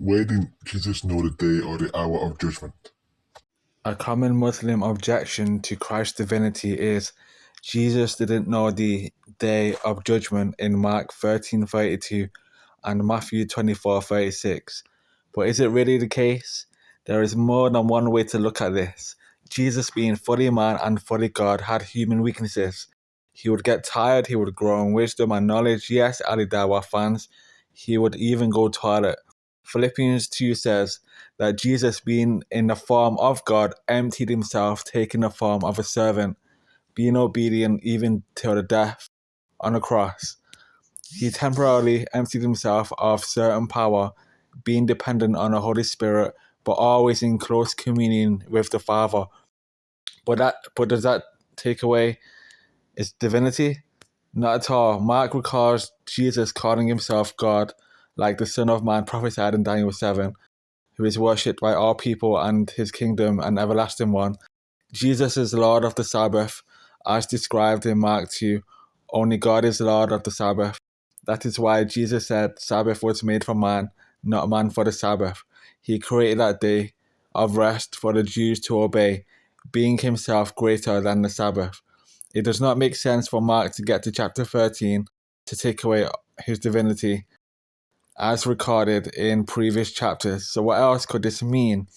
Why didn't Jesus know the day or the hour of judgment? A common Muslim objection to Christ's divinity is Jesus didn't know the day of judgment in Mark 13:32 and Matthew 24:36. But is it really the case? There is more than one way to look at this. Jesus, being fully man and fully God, had human weaknesses. He would get tired, he would grow in wisdom and knowledge. Yes, Ali Dawah fans, he would even go toilet. Philippians 2 says that Jesus, being in the form of God, emptied himself, taking the form of a servant, being obedient even till the death on a cross. He temporarily emptied himself of certain power, being dependent on the Holy Spirit, but always in close communion with the Father. But does that take away his divinity? Not at all. Mark records Jesus calling himself God, like the Son of Man prophesied in Daniel 7, who is worshipped by all people and his kingdom an everlasting one. Jesus is Lord of the Sabbath, as described in Mark 2. Only God is Lord of the Sabbath. That is why Jesus said Sabbath was made for man, not man for the Sabbath. He created that day of rest for the Jews to obey, being himself greater than the Sabbath. It does not make sense for Mark to get to chapter 13 to take away his divinity, as recorded in previous chapters. So what else could this mean?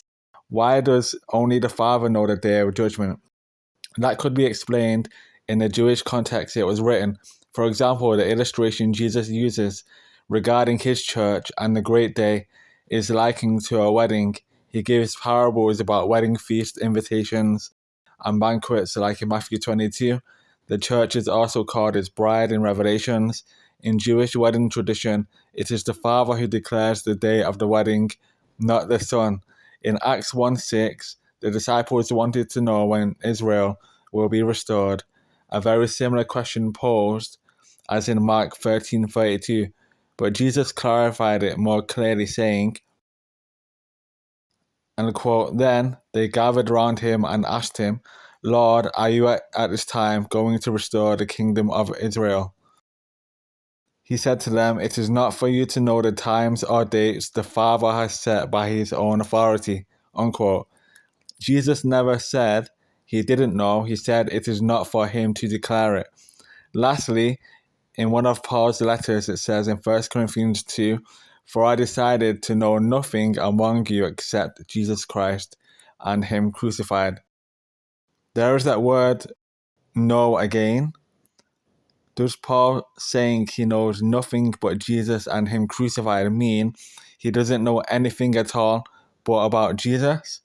Why does only the Father know the day of judgment? That could be explained in the Jewish context it was written. For example, the illustration Jesus uses regarding his church and the great day is likened to a wedding. He gives parables about wedding feast invitations and banquets, like in Matthew 22. The church is also called his bride in Revelations. In Jewish wedding tradition, it is the father who declares the day of the wedding, not the son. In Acts 1:6, the disciples wanted to know when Israel will be restored. A very similar question posed as in Mark 13:32, but Jesus clarified it more clearly, saying, and quote, "Then they gathered round him and asked him, Lord, are you at this time going to restore the kingdom of Israel?" He said to them, "It is not for you to know the times or dates the Father has set by his own authority." Unquote. Jesus never said he didn't know. He said it is not for him to declare it. Lastly, in one of Paul's letters, it says in 1 Corinthians 2, "For I decided to know nothing among you except Jesus Christ and him crucified." There is that word know again. Does Paul saying he knows nothing but Jesus and him crucified mean he doesn't know anything at all but about Jesus?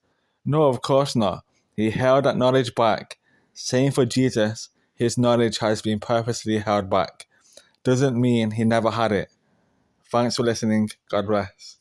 No, of course not. He held that knowledge back. Same for Jesus, his knowledge has been purposely held back. Doesn't mean he never had it. Thanks for listening. God bless.